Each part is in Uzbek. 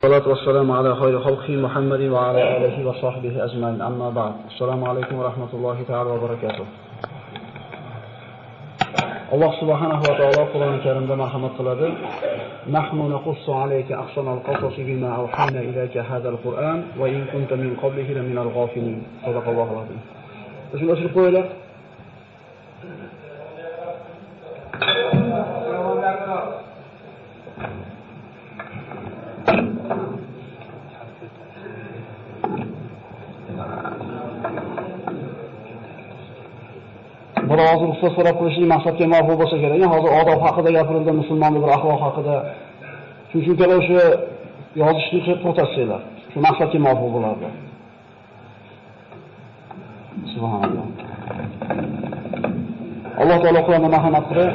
الصلاة والسلام على خير خلقه محمد وعلى آله وصحبه أجمعين أما بعد السلام عليكم ورحمة الله تعالى وبركاته. الله سبحانه وتعالى قرآن الكريم مرحمة قلده نحن نقص عليك أحسن القصص بما أوحينا إليك هذا القرآن وإن كنت من قبله لمن الغافلين. صدق الله العظيم. شنو أشرح قوله biroz ruxsat so'rab qo'yishlik maqsadga muvofiq bo'lsa kerak. Hozir odob haqida gapirildi, musulmonlik bir axloq haqida. Shunchaki o'sha yozishni to'xtatsanglar, shu maqsadga muvofiq bo'lardi. Subhanalloh. Alloh taolo Qur'onda marhamat qilib,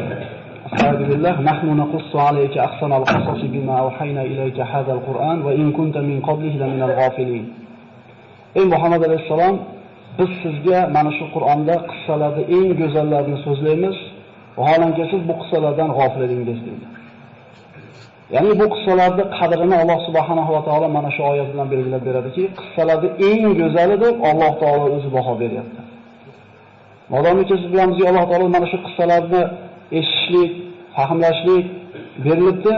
Astagfirullah, nahnu naqussu alayka ahsanal qasasi bima awhayna ilayka hadal Qur'an va in kunta min qablihi laminal ghafilin. Ey Muhammad alayhisalom, biz sizga mana shu Qur'onda qissalarni eng go'zallarini so'zlaymiz, vaholanki siz bu qissalardan g'ofil edingiz deydi. Ya'ni bu qissalarning qadrini Alloh subhanahu va taolo mana shu oyat bilan belgilab beradiki, qissalarning eng go'zali deb Alloh taolo o'zi baho beryapti. Modomiki siz bilan bizga Alloh taolo mana shu qissalarni eshitishlik, fahmlashlik berilibdi,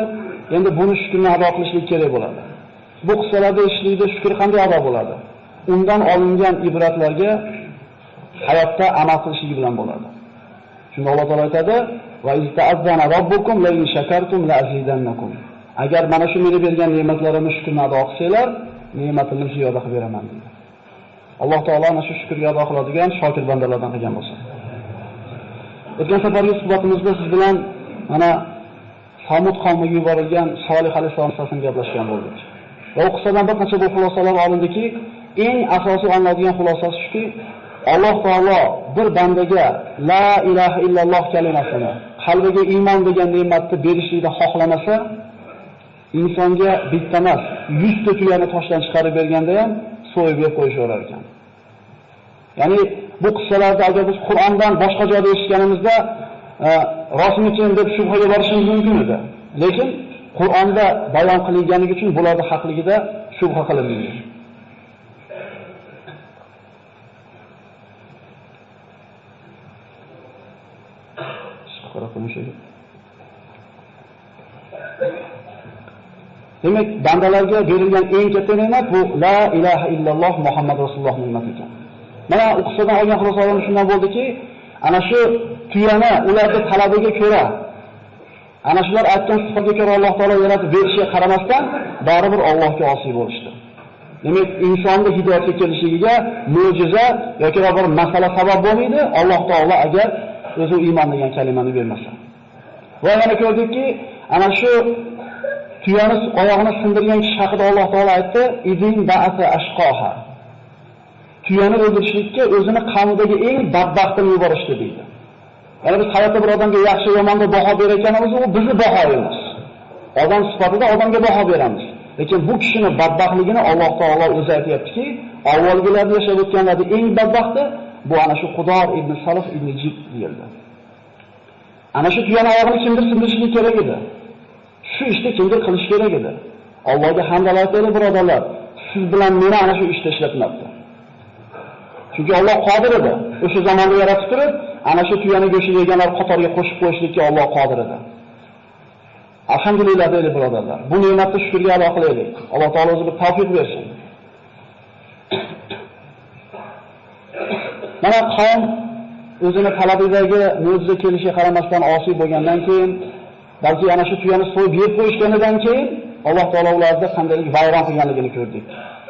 endi buni shukrni ado qilishlik kerak bo'ladi. Bu qissalarni eshitishlikda shukr qanday ado bo'ladi? Undan olingan ibratlarga hayotda amal qilishlik bilan bo'ladi. Shunda Alloh taolo aytadi: "Va izta'azzana robbukum la in shakartum la azidannakum." Agar mana shu menga bergan ne'matlarimni shukrni ado qilsanglar, ne'matimni ziyoda qilib beraman dedi. Alloh taolo ana shu shukrga ado qiladigan shokir bandalardan qilgan bo'lsin. O'tgan safargi suhbatimizda siz bilan mana Samud qavmiga yuborilgan Solih alayhisalom haqida gaplashgan bo'ldik. Va u qissadan bir qancha bu xulosalar olindiki, eng asosiy olinadigan xulosasi shuki, Alloh taolo bir bandaga la ilaha illalloh kalimasini, qalbiga iymon degan ne'matni berishlikni xohlamasa, insonga bitta emas, 100 ta tuyani toshdan chiqarib berganda ham so'yib yeb qo'yishaverar ekan. Ya'ni bu qissalarda agar biz Qur'ondan boshqa joyda eshitganimizda rostmikin deb shubhaga borishimiz mumkin edi. Lekin Qur'onda bayon qilinganligi uchun bularning haqligida shubha qilinmaydi. Demak, bandalarga berilgan eng katta ne'mat bu la ilaha illalloh Muhammad rasululloh ne'mati ekan. Mana u qissadan olgan xulosalarimiz shundan bo'ldiki, ana shu tuyani ularning talabiga ko'ra, ana shular aytgan sifatga ko'ra Alloh taolo yaratib berishiga qaramasdan, baribir Allohga osiy bo'lishdi. Demak, insonning hidoyatga kelishligiga mo'jiza yoki bir masala sabab bo'lmaydi, Alloh taolo agar o'zi iymon degan kalimani bermasa. Va yana ko'rdikki, ana shu tuyani oyog'ini sindirgan kishi haqida Alloh taolo aytdi, "Idin ba'asa ashqoha." Tuyani o'ldirishlikka o'zini qavmidagi eng badbaxtini yuborishdi deydi. Ya'ni biz hayotda bir odamga yaxshi yomonga baho berayotganimiz u bizni bahoyimiz. Odam sifatida odamga baho beramiz. Lekin bu kishining badbaxtligini Alloh taolo o'zi aytayaptiki, avvalgilarda yashab o'tganlarning eng badbaxti bu ana shu Qudor ibn Salih ibn Jib deyildi. Ana shu tuyani oyog'ini kimdir sindirishlik kerak edi. Shu ishni kimdir qilish kerak edi. Allohga hamdlar aytaylik birodarlar. Siz bilan meni ana shu ishda ishlatmabdi. Chunki Alloh qodir edi. O'sha zamonda yaratib turib, ana shu tuyani go'shini yeganlar qatoriga qo'shib qo'yishlikka Alloh qodir edi. Alhamdulillah deylik birodarlar. Bu ne'matni shukrga ado qilaylik. Alloh taolo o'zi bir tavfiq bersin. Mana qavm o'zini talabidagi mo'jiza kelishiga qaramasdan osiy bo'lgandan keyin, balki ana shu tuyani so'yib yeb qo'yishganidan keyin Alloh taolo ularni qanday vayron qilganligini ko'rdik.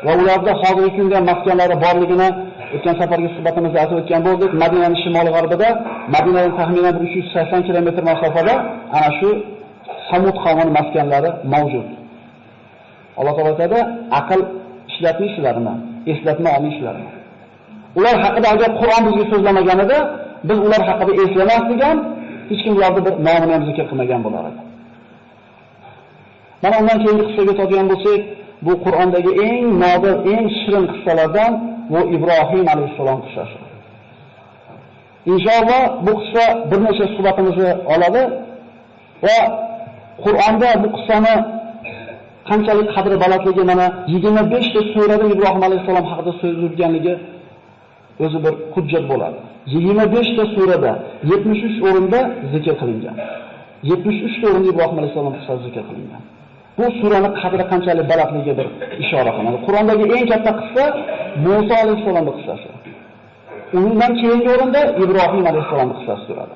Va ularda hozirgi kunda maskanlari borligini o'tgan safargi suhbatimizda aytib o'tgan bo'ldik. Madinaning shimoli-g'arbida, Madinadan taxminan 380 kilometr masofada ana shu Samud qavmining maskanlari mavjud. Alloh taolo aytadi, aql ishlatmaysizlarmi? Eslatma olmaysizlarmi? Ular haqida agar Qur'on bizga so'zlamaganida, biz ular haqida eslamasdik ham, hech kim ularni bir nomini ham zikr qilmagan bo'lar edi. Mana undan keyingi qissaga o'tadigan bo'lsak, bu Qur'ondagi eng nodir, eng shirin qissalardan bu Ibrohim alayhisalom qissasi. Inshaalloh bu qissa bir necha suhbatimizni oladi va Qur'onda bu qissani qanchalik qadri balandligi mana 25 ta surada Ibrohim alayhisalom haqida so'z yurganligi o'zi bir hujjat bo'ladi. 25 ta surada 73 o'rinda zikr qilingan. 73 ta o'rinda Ibrohim alayhisalom qissasi zikr qilingan. Bu suraning qadri qanchalik balandligiga bir ishora qiladi. Qur'ondagi eng katta qissa Musa alayhisalomning qissasi. Undan keyingi o'rinda Ibrohim alayhisalomning qissasi turadi.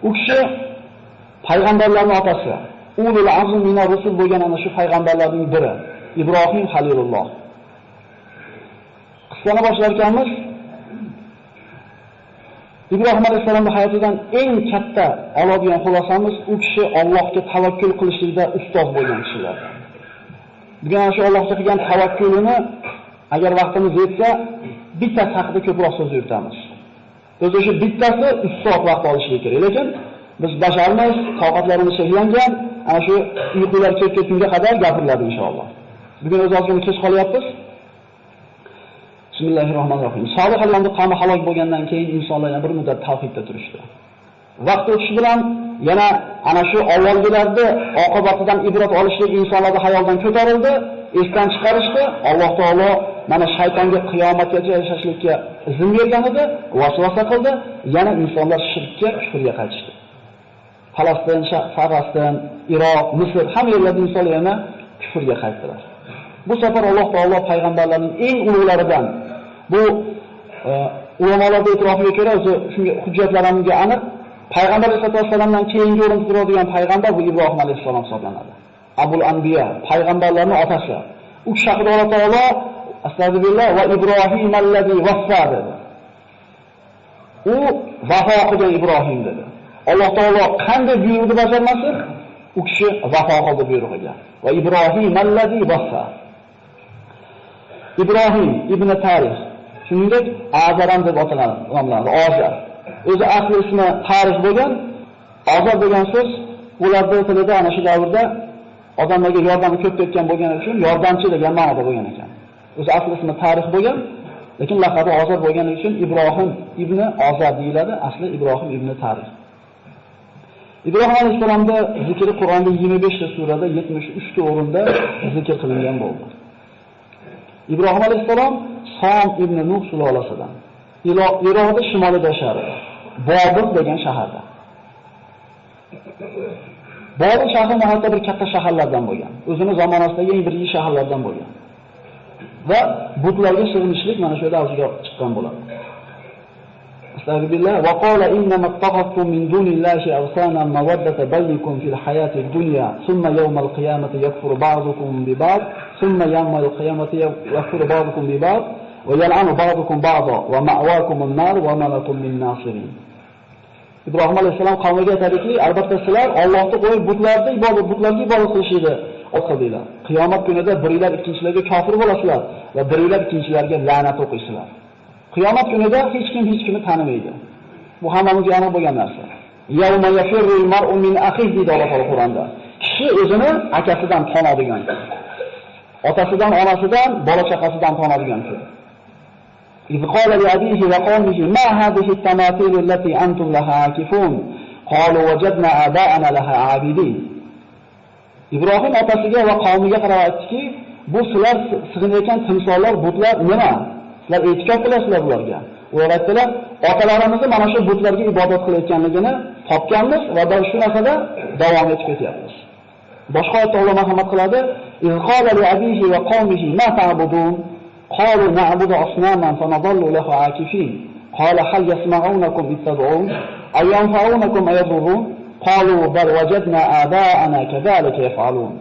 U kishi payg'ambarlarning otasi, ulul azm minar rusul bo'lgan ana shu payg'ambarlarning biri, Ibrohim Halilulloh. Qissani boshlar ekanmiz. Ibrohim alayhisolamning hayotidan eng katta oladigan xulosamiz u kishi Allohga tavakkul qilishlikda ustoz bo'lgan kishilar. Bugun ana shu Allohga qilgan tavakkulini agar vaqtimiz yetsa bittasi haqida ko'proq so'z yuritamiz. O'zi shu bittasi 3 soat vaqt olishi kerak. Lekin biz basharmiz, toqatlarimiz cheklangan, ana shu uyqular kelib ketgunga qadar gapiriladi inshaalloh. Bugun o'z ozgina kech qolyapmiz. Bismillahirrohmanirrohim. Solihlarning qavmi halok bo'lgandan keyin insonlar yana bir muddat tavhidda turishdi. Vaqt o'tishi bilan yana ana shu avvalgilarda oqibatidan ibrat olishlik insonlarga hayoldan ko'tarildi, esdan chiqarishdi. Alloh taolo mana shaytonga qiyomatgacha yashashlikka izn bergan edi, vasvasa qildi, yana insonlar shirkka, kufrga qaytishdi. Falastin, Falastin, Iroq, Misr hamma yerlarda insonlar yana kufrga qaytdilar. Bu safar Alloh taolo payg'ambarlarning eng ulug'laridan bu ulamolar e'tirofiga ko'ra o'zi shunga hujjatlarimga aniq payg'ambar sollallohu alayhi vasallamdan keyingi o'rinda turadigan payg'ambar bu Ibrohim alayhisalom hisoblanadi. Abul Anbiya, payg'ambarlarning otasi. U kishi haqida Alloh taolo astagfirullah va Ibrohim allazi vaffa dedi. U vafo qilgan Ibrohim dedi. Alloh taolo qanday buyruqni bajarmasin, u kishi vafo qildi buyrug'iga. Va Ibrohim allazi vaffa. Ibrohim ibn Tarix, shuningdek Azaram deb ataladi, Ozar. O'zi asli ismi Tarix bo'lgan. Ozar degan so'z ularning tilida ana shu davrda odamlarga yordam ko'p ketgan bo'lgani uchun yordamchi degan ma'noda bo'lgan ekan. O'zi asli ismi Tarix bo'lgan, lekin laqabi Ozar bo'lgani uchun Ibrohim ibn Ozar deyiladi, asli Ibrohim ibn Tarix. Ibrohim alayhisalomning zikri Qur'onda 25 ta surada 73 ta o'rinda zikr qilingan bo'ldi. Ibrohim alayhisalom Som ibn Nuh sulolasidan. Iroqda shimolida yashardi. Bobil degan shaharda. Bobil shahri nihoyatda bir katta shaharlardan bo'lgan. O'zining zamonasidagi eng birinchi shaharlardan bo'lgan. Va butlarga sig'inishlik mana shu yerda avjiga chiqqan bo'ladi. Astagfirullah va qala innama taqattum min dunillahi awsana mawaddata baynikum fil hayati dunya thumma yawmal qiyamati yakfuru ba'dukum bi ba'd thumma yawmal qiyamati yakfuru ba'dukum bi ba'd va yal'anu ba'dukum ba'da va ma'wakum an-nar va ma lakum min nasirin. Ibrohim alayhisalom qavmiga aytadiki, albatta sizlar Allohni qo'yib butlarga ibodat qilishni o'qidinglar. Qiyomat kunida biringlar ikkinchilarga kofir bo'lasizlar va biringlar ikkinchilarga la'nat o'qiysizlar. Qiyomat kunida hech kimni tanimaydi. Bu hammamizga aniq bo'lgan narsa. Yawma yafirrul mar'u min akhihi deydi Alloh taolo Qur'onda. Kishi o'zini akasidan tanadigan. Otasidan, onasidan, bola chaqasidan tanadigan kun. إذ قال لأبيه وقومه ما هذه التماثيل التي أنتم لها عاكفون قالوا وجدنا آباءنا لها عابدين. İbrahim otasiga va qavmiga qarab aytdiki, bu sizlar sig'inayotgan timsollar, butlar nima? Sizlar e'tikof qilasizlar bularga. Ular aytdilar, otalarimizni mana shu butlarga ibodat qilayotganligini topganmiz va shu narsada davom etib ketyapmiz. Boshqa oyatda Alloh marhamat qiladi, إذ قال لأبيه وقومه ما تعبدون قالوا نعبد أصناما فنظل لها عاكفين قال هل يسمعونكم إذ تدعون أو ينفعونكم أو يضرون قالوا بل وجدنا آباءنا كذلك يفعلون.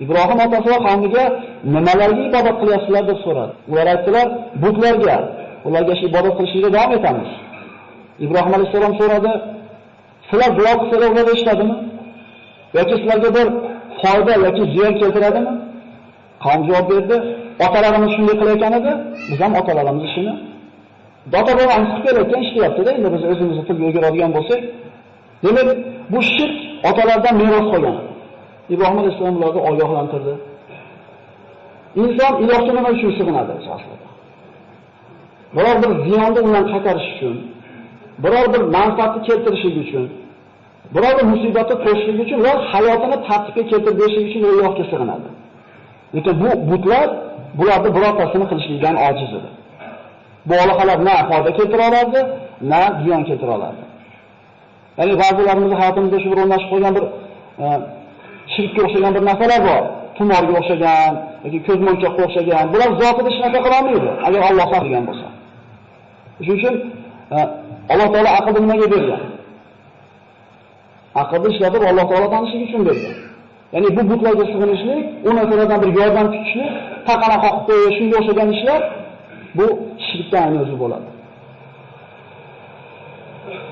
İbrahim otasi va qavmiga nimalarga ibodat qilyapsizlar deb so'radi. Ular aytdilar, butlarga, ularga ibodat qilishga davom etamiz. Ibrohim alayhisalom so'radi, sizlar duo qilsalar ular eshitadimi? Yoki sizlarga bir foyda yoki ziyon keltiradimi? Qavm javob berdi, otalarimiz shunday qilayotgan edi, biz ham otalarimiz ishini ota-bobomiz qilib kelayotgan ishlayapti-da, endi biz o'zimizni tilga o'giradigan bo'lsak, demak, bu shirk otalardan meros qolgan. Ibrohim alayhisalom ularni ogohlantirdi. Inson ilohga nima uchun sig'inadi aslida? Biror bir ziyonni undan qaytarish uchun, biror bir manfaatni keltirish uchun biror bir musibatni to'sishlik uchun ular hayotini tartibga keltirib berishlik uchun Allohga sig'inadi. Lekin bu butlar bularni birortasini qilishlikdan ojiz edi. Bu aloqalar na foyda keltira oladi, na ziyon keltira oladi. Ya'ni ba'zilarimiz hayotimizda shu bir o'rnashib qo'ygan bir shirkka o'xshagan bir narsalar bor. Tumorga o'xshagan yoki ko'zmonchoqqa o'xshagan. Bular zotida hech narsa qila olmaydi, agar Alloh xohlagan bo'lsa. Shuning uchun Alloh taolo aqlni nimaga bergan? Aqlni ishlatib Alloh taolo tanishlik uchun bergan. Ya'ni bu butlarga sig'inishlik, u narsalardan bir yordam kutishlik, taqana qoqib qo'yish, shunga o'xshagan ishlar bu shirkdan o'zi bo'ladi.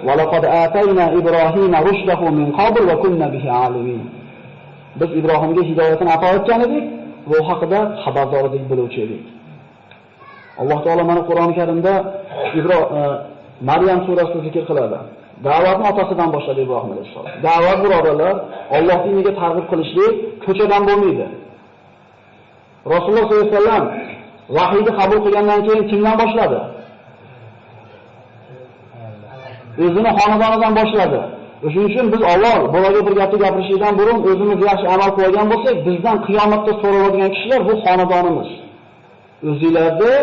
وَلَقَدْ آتَيْنَا إِبْرَاهِيمَ رُشْدَهُ مِنْ قَبْلُ وَكُنَّا بِهِ عَالِمِينَ. Biz Ibrohimga hidoyatini ato etgan edik, bu haqida xabardor edik, biluvchi edik. Alloh taolo mana Qur'oni Karimda Maryam surasida zikr qiladi. Da'vatni otasidan boshladi Ibrohim alayhisalom. Da'vat birodarlar, Alloh diniga targ'ib qilishlik ko'chadan bo'lmaydi. Rasululloh sollallohu alayhi vasallam vahiyni qabul qilgandan keyin kimdan boshladi? O'zini xonadonidan boshladi. Shuning uchun biz avval bolaga bir gapni gapirishdan burun o'zimiz yaxshi amal qilgan bo'lsak, bizdan qiyomatda so'raladigan kishilar bu xonadonimiz. O'zingizlarni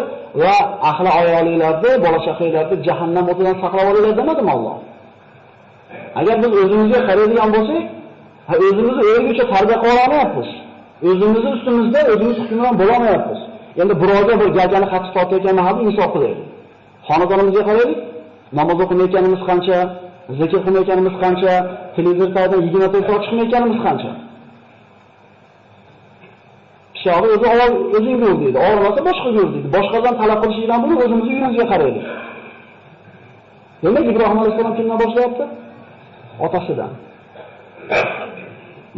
va ahli ayolinglarni, bola chaqanglarni jahannam o'tidan saqlab olinglar demadimi Alloh? Agar biz o'zimizga qaraydigan bo'lsak, o'zimizni o'rguvchi tarbiya qila olmayapmiz. O'zimizni ustimizda o'zimiz hukmron bo'la olmayapmiz. Endi birovga bir gagani qattiq tortayotgan mahal insof qilaylik. Xonadonimizga qaraylik. Namoz o'qimayotganimiz qancha, zikr qilmayotganimiz qancha, televizordan 20 ta soat chiqmayotganimiz qancha. Sho'ri o'zi o'zing ko'r deydi, og'rimasa boshqa ko'r deydi. Boshqadan talab qilishdan buni o'zimizning uyimizga qaraylik. Demak, Ibrohim alayhisalom kimdan boshlayapti? Otasidan.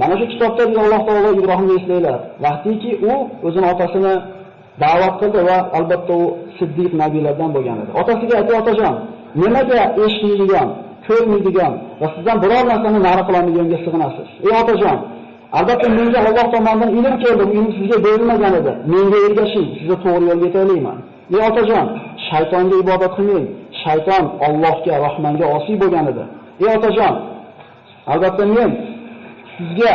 Mana shu kitobda Alloh taolo Ibrohimni eslaylar. Vaqtiki u o'zining otasini da'vat qildi va albatta u siddiq nabiylardan bo'lgan edi. Otasiga aytdi: "Otajon, nimaga eshitmaydigan, ko'rmaydigan va sizdan biror narsani nari qilolmayganga sig'inasiz? Ey otajon, albatta menga Alloh tomonidan ilm keldi, bu ilm sizga berilmagan edi. Menga ergashing, sizni to'g'ri yo'lga yetalayman. Ey otajon, shaytonga ibodat qilmang. Shayton Allohga, Rahmonga osiy bo'lgan edi. Ey otajon, albatta men sizga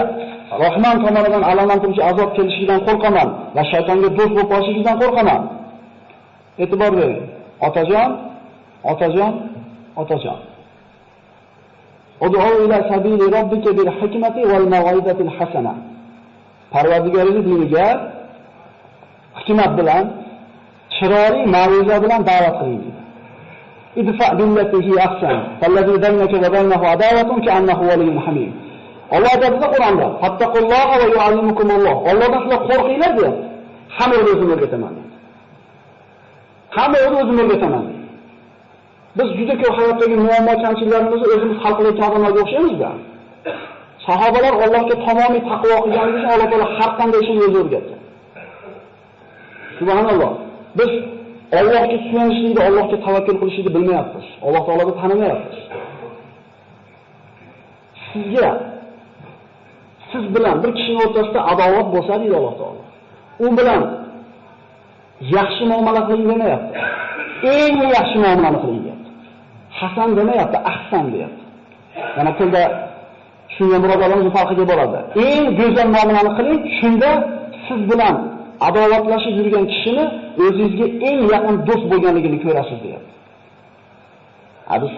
Rahmon tomonidan alamlantiruvchi azob kelishidan qo'rqaman va shaytonga do'st bo'lib qolishingizdan qo'rqaman." E'tibor bering. Otajon. Ud'u ila sabili robbika bil hikmati wal maw'izatil hasana. Parvardigoringiz diniga hikmat bilan, chiroyli ma'ruza bilan da'vat qiling. Idfa billati hi ahsan, fallazi baynaka va baynahu adawatun ka'annahu waliyyun hamim. Alloh aytadi Qur'onda: "Fattaqulloha va yu'allimukumulloh." Allohdan sizlar qo'rqinglar deb, hamma o'zini o'rgataman. Hamma o'zini o'rgataman. Biz juda ko'p hayotdagi muammo kamchiliklarimizni o'zimiz hal qilayotgan odamlarga o'xshaymiz-da. Sahobalar Allohga tamomiy taqvo qilganligi uchun Alloh taolo har qanday ishni o'zi o'rgatdi. Subhanalloh. Biz Allohga suyanishlikni, Allohga tavakkul qilishlikni bilmayapmiz. Alloh taoloni tanimayapmiz. Siz bilan bir kishining o'rtasida adovat bo'lsa, deydi Alloh taolo, u bilan yaxshi muomala qiling demayapti. Eng yaxshi muomalani qiling deyapti. Hasan demayapti, ahsan deyapti. Mana tilda shunga birodarlarimiz farqiga boradi. Eng go'zal muomalani qiling, shunda siz bilan adovatlashib yurgan kishini o'zingizga eng yaqin do'st bo'lganligini ko'rasiz deyapti. Hadis.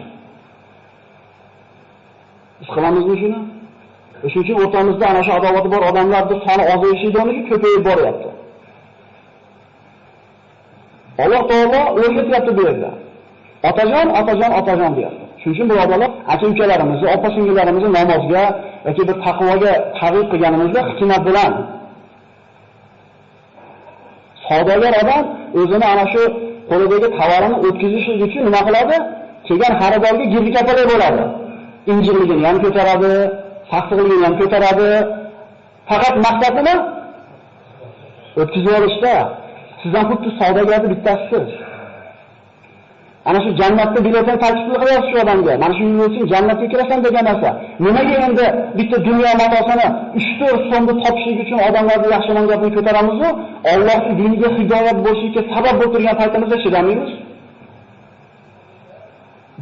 Biz qilamizmi shuni? Shuning uchun o'rtamizda ana shu adovati bor odamlarning soni ozayishida o'rniga ko'payib boryapti. Alloh taolo o'rgatyapti bu yerda. Otajon deyapti. Shuning uchun birodarlar, aka-ukalarimizni, opa-singillarimizni namozga yoki bir taqvoga targ'ib qilganimizda hikmat bilan. Savdogar odam o'zini ana shu qo'lidagi tovarini o'tkazish uchun nima qiladi? Kelgan xaridorga girdi kapalay bo'ladi. Injirligini ham ko'taradi, sassiqligini ham ko'taradi. Faqat maqsad nima? O'tkazib olishda. Sizdan xuddi savdogarning bittasisiz. Ana shu jannatda biletini taklif qilyapsiz shu odamga. Mana shu yo'l uchun jannatga kirasan degan narsa. Nimaga endi bitta dunyo matosini 3-4 so'mda topishlik uchun odamlarga yaxshiman gapni ko'taramiz-ku? Allohning diniga hidoyat bo'lishiga sabab bo'lib turgan paytimizda chidamaymiz.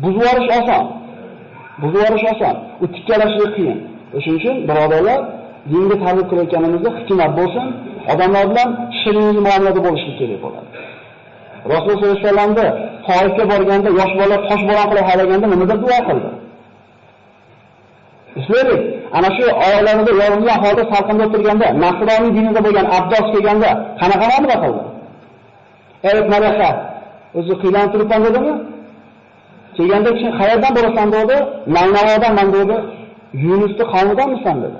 Buzib olish oson. Buzib yuborish oson, u tikkalashlik qiyin. O'shuning uchun birodarlar, dinga targ'ib qilayotganimizda hikmat bo'lsin, odamlar bilan shirin muomalada bo'lishlik kerak bo'ladi. Rasululloh sollallohu alayhi vasallamda Toifga borganda yosh bolalar toshbo'ron qilib haydaganda nimadir duo qildi. Eslaylik, ana shu oilalarida yorilgan holda salqinda o'tirganda, Nasroniy dinida bo'lgan Abdos kelganda qanaqa muomala qildi? Ey malaika, o'zi qiylanib turibman dedimi? Kelganda kishi qayerdan bo'lasan dedi? Naynavodanman dedi. Yunusning qavmidanmisan dedi.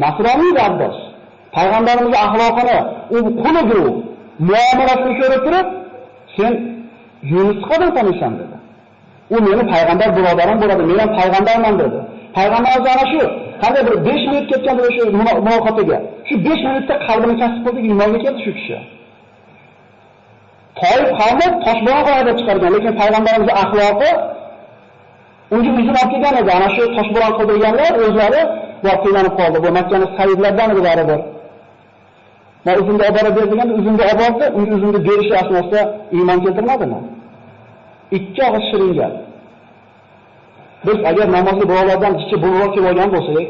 Nasroniy Abdos. Payg'ambarimiz axloqini, u qulidir, muomalasini ko'rib turib, sen Yunusni qanday taniysan dedi. U meni payg'ambar birodarim bo'ladi, men ham payg'ambarman dedi. Payg'ambarimiz ana shu, qanday bir 5 minut ketgan o'sha muloqotiga. Shu 5 minutda qalbini kasb qildi, iymonga keldi shu kishi. Toyib qavmi toshbo'ron qilib chiqargan, lekin payg'ambarimizning axloqi unga uzun olib kelgan edi. Ana shu toshbo'ron qilganlar o'zlari voqelanib qoldi. Bu Makkaning sayyidlaridan edi baribir. Ma uzunga olib borib berganda uzunga olib bordi, unga uzunga berishi asnosida iymon keltirmadimi? 2 og'iz shirin gap. Biz agar namozli birovlardan kichik bulg'or kelib olgan bo'lsak,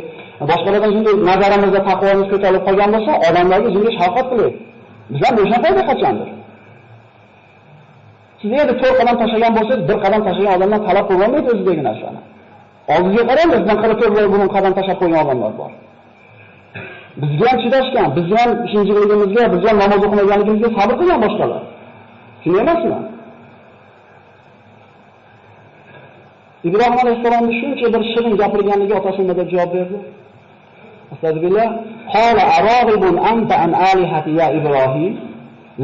boshqalardan shunday nazarimizda taqvomiz ko'tarilib qolgan bo'lsa, odamlarga shunga shafqat qilaylik. Bizlar o'shanday qachondir. Sizga de 4 qadam tashlagan bo'lsangiz, 1 qadam tashlagan odamdan talab qilolmaydi o'zidagi narsani. Oldinga qarang, bizdan qara 4 bunun qadam tashlab qo'ygan odamlar bor. Bizga ham chidashgan, bizga ham shinjiligimizga, bizga ham namoz o'qimaganligimizga sabr qilgan boshqalar. Shuni emasmi? Ibrohim alayhisolamning shuncha bir shirin gapirganligiga otasi nima deb javob berdi? Astagfirullah. Qala aragibun anta an alihati ya Ibrohim.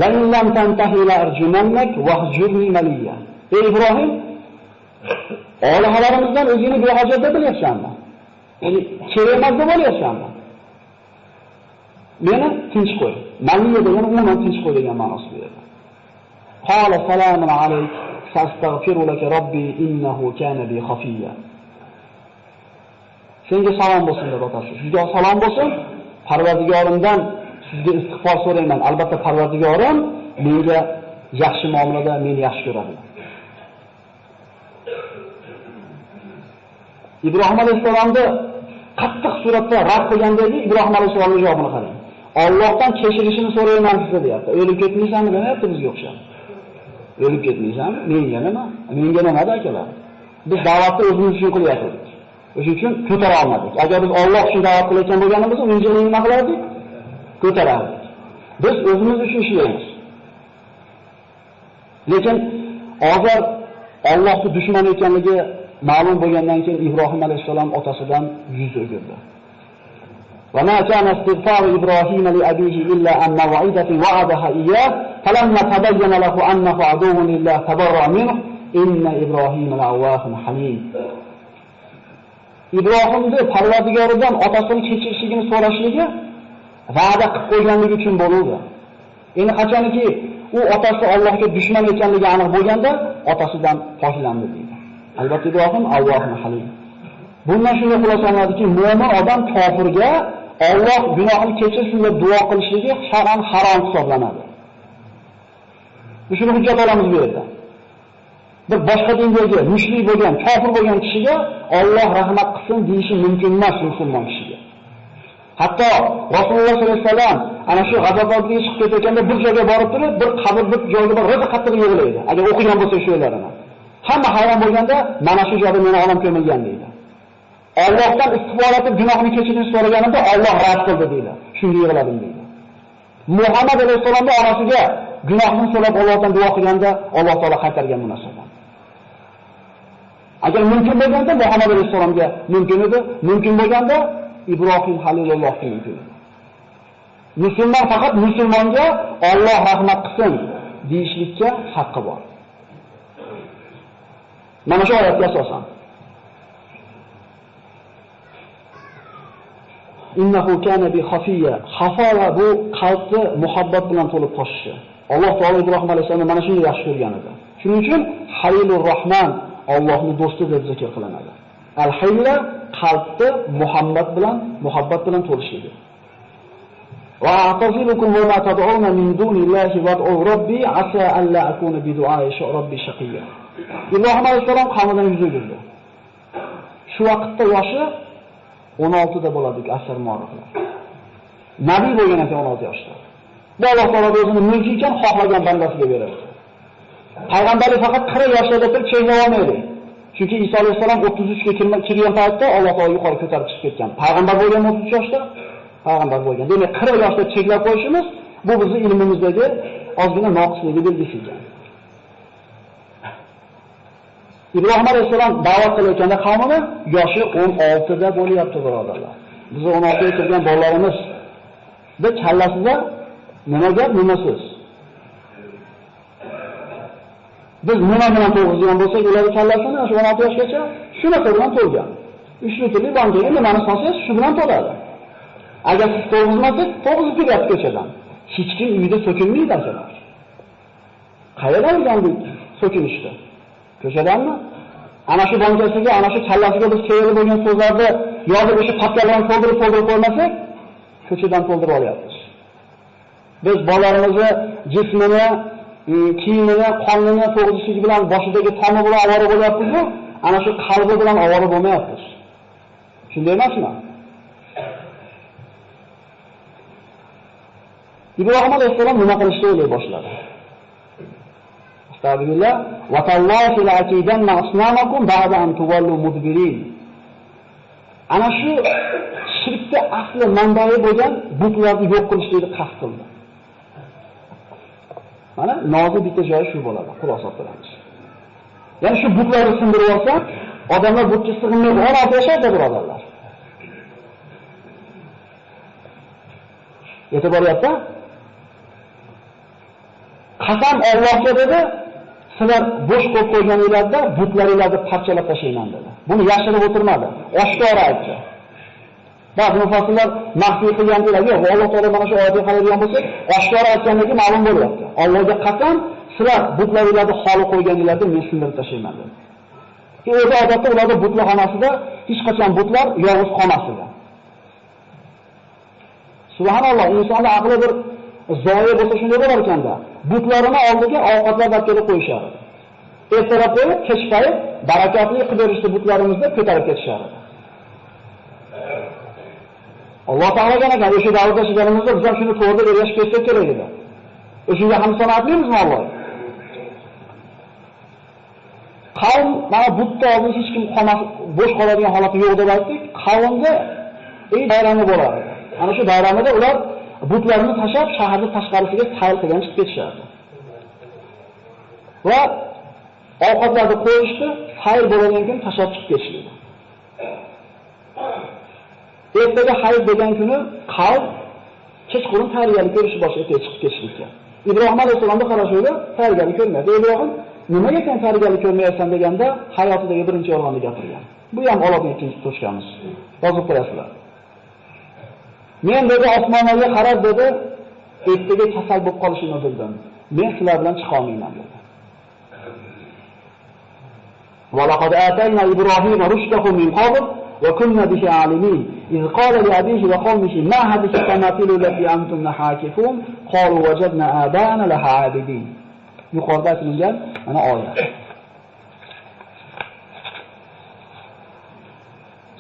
Lan lam tantahi la arjumannak wahjurni maliya. Ey Ibrohim, olihalarimizdan o'zingni behojat deb bilyapsanmi? Ya'ni kerak emas deb olyapsanmi? Meni tinch qo'y. Maliya degani umuman tinch qo'y degan ma'nosi berdi. Qala salamun alayk. Astaghfiru laka robbi innahu kana bi khafiya. Senga salom bo'lsin deb otasi. Sizga salom bo'lsin. Parvardigorimdan sizga istig'for so'rayman. Albatta Parvardigorim menga yaxshi muomalada meni yaxshi ko'radi. Ibrohim alayhisolamni qattiq suratda rad qilgandagi Ibrohim alayhisolamning javobini qarang. Allohdan kechirishini so'rayman sizga deyapti. O'lib ketmaysanmi demayapti bizga o'xshab. O'lib ketmaysanmi? Menga nima? Menga nima akalar? Biz da'vatni o'zimiz uchun qilyapmiz. O'shuning uchun ko'tara olmadik. Agar biz Alloh uchun da'vat qilayotgan bo'lganimizda, unchalik nima qilardik? Ko'tarardik. Biz o'zimiz uchun ishlaymiz. Lekin hozir Allohning dushmani ekanligi ma'lum bo'lgandan keyin Ibrohim alayhisalom otasidan yuz o'girdi. Va ma kana istighfar Ibrohim li abihi illa an maw'idati wa'adaha iyyah falamma tabayyana lahu annahu aduwwun lillah tabarra minhu inna Ibrohim la'awwahun halim. Ibrohimning Parvardigoridan otasini kechirishligini so'rashligi va'da qilib qo'yganligi uchun bo'ldi. Endi qachonki u otasi Allohga dushman ekanligi aniq bo'lganda otasidan poklandi deydi. Albatta Ibrohim Allohun halim. Bundan shunday xulosalanadiki, mo'min odam kofirga Alloh gunohini kechirsin deb duo qilishligi shar'an harom hisoblanadi. Shuni hujjat olamiz bu yerda. Bir boshqa dindagi mushrik bo'lgan, kofir bo'lgan kishiga Alloh rahmat qilsin deyishi mumkin emas musulmon kishiga. Hatto Rasululloh sollallohu alayhi vasallam ana shu g'azotlarga chiqib ketayotganda bir joyga borib turib, bir qabr bir joyga bir ro'za qattiq yig'laydi. Agar o'qigan bo'lsa shu yerlarini. Hamma hayron bo'lganda, mana shu joyda meni olam ko'milgan deydi. Allohdan istig'for etib gunohini kechirishni so'raganimda Alloh rad qildi deydi. Shunga yig'ladim deydi. Muhammad alayhisolamning onasiga gunohini so'rab Allohdan duo qilganda Alloh taolo qaytargan munosabat. Agar mumkin bo'lganda Muhammad alayhisolamga mumkin edi, mumkin bo'lganda Ibrohim Halilullohga mumkin edi. Musulmon faqat musulmonga Alloh rahmat qilsin deyishlikka haqqi bor. Mana shu oyatga asosan innahu kana bi khafiya. Xafola bu qalbni muhabbat bilan to'lib toshishi. Alloh taolo Ibrohim alayhisolamni mana shunday yaxshi ko'rgan edi. Shuning uchun Halilur Rahman Allohning do'sti deb zikr qilinadi. Al-Hayla qalbni muhabbat bilan to'lishligi. Va a'tazilukum wa ma tad'una min dunillahi wad'u robbi asa an la akuna bi du'a'i robbi shaqiyya. Ibrohim alayhisalom qavmidan yuz o'girdi. Shu vaqtda yoshi 16 da bo'ladi, asr muoriflar. Nabiy bo'lgan ekan 16 yoshda. Bu Alloh taolo o'zining mulki ekan, xohlagan bandasiga beradi. Payg'ambarlik faqat 40 yoshlarda turib cheklab olmaydi. Chunki Iso alayhisalom 33 ga kirgan paytda Alloh taolo yuqori ko'tarib chiqib ketgan. Payg'ambar bo'lgan 33 yoshda, payg'ambar bo'lgan. Demak, 40 yoshda cheklab qo'yishimiz bu bizning ilmimizdagi ozgina noqisligi belgisi ekan. Ibrohim alayhisalom da'vat qilayotganda qavmini yoshi 16 da bo'lyapti, birodarlar. Biz 16 ga kirgan bolalarimiz da kallasida nima gap, nima so'z. Biz nima bilan to'g'izgan bo'lsak, ularning kallasini shu 16 yoshgacha shunaqa bilan to'lgan. 3 litrli bankaga nimani solsangiz, shu bilan to'ladi. Agar siz to'g'izmasangiz, to'g'izib ketadi ko'chadan. Hech kim uyida so'kinmaydi akalar. Qayerdan o'rgandik so'kinishni? Ko'chadanmi? Ana shu bankasiga, ana shu kallasiga biz kerak bo'lgan so'zlarni yozib o'sha papkalarni to'ldirib qo'ymasak, ko'chadan to'ldirib olyapmiz. Biz bolalarimizni jismini, kiyimini, qonini to'g'rishligi bilan boshidagi tomi bilan ovora bo'lyapmiz-ku, ana shu qalbi bilan ovora bo'lmayapmiz. Shunday emasmi? Ibrohim alayhisalom nima qilishni o'ylay boshladi. Astagfirullah va tallahi la'aqidanna asnamakum ba'da an tuwallu mudbirin. Ana shu shirkda asli manbai bo'lgan butlarni yo'q qilishni qasd qildi. Mana nozik bitta joyi shu bo'ladi, xulosa qilamiz. Ya'ni shu butlarni sindirib olsa, odamlar butga sig'inmaydi, 16 yashaydi, birodarlar. Yetib boryapti. Qasam Allohga dedi, sizlar bo'sh qo'yib qo'yganinglarda butlaringlarni parchalab tashlayman dedi. Buni yashirib o'tirmadi, oshkora aytdi. Ba'zi mufassirlar maxfiy qilganlar yo'q, Alloh taolo mana shu oyatga qaraydigan bo'lsak, oshkora aytganligi ma'lum bo'lyapti. Allohga qasam, sizlar butlaringlarni xoli qo'yganinglarda men sindirib tashlayman dedi. O'zi odatda ularning butlarxonasida hech qachon butlar yolg'iz qolmasdi. Subhanalloh, insonning aqli bir zoya bo'lsa shunday bo'lar ekanda. Butlarini oldiga ovqatlar daftarga qo'yishar. Ertalab qo'yib, kech payt barakatli qilib berishdi butlarimizni ko'tarib ketishar. Alloh taologa agar o'sha davrda yashaganimizda biz ham shuni to'g'ri ergashib ketsak kerak edi. O'shunga ham sanatlimizmi Alloh? Qavm mana butda oldin hech kim qolmas, bo'sh qoladigan holati yo'q deb aytdik. Qavmga bayrami bo'ladi. Ana shu bayramida ular butlarni tashab shaharning tashqarisiga sayl qilgan chiqib ketishardi. Va ovqatlarni qo'yishdi, sayl bo'ladigan kun tashab chiqib ketishdi. Ertaga hayit degan kuni qavm kechqurun tayyorgarlik ko'rishni boshlaydi, chiqib ketishlikka. Ibrohim alayhisolamni qarashuvda tayyorgarlik ko'rmaydi. Ibrohim nimaga sen tayyorgarlik ko'rmayapsan deganda hayotidagi birinchi yolg'onni gapirgan. Bu ham Allohning ikkinchi to'shqamiz. Yozib qo'yasizlar. Men dedi osmonlarga qarab dedi, ertaga kasal bo'lib qolishimni bildim. Men sizlar bilan chiqa olmayman dedi. Va laqad atayna Ibrohima rushdahu min qabl va kunna bihi alimin. إذ قال لأبيه وقومه ما هذه التماثيل التي أنتم حاكفون قالوا وجدنا آباءنا لها عابدين. yuqorida aytilgan mana oyat.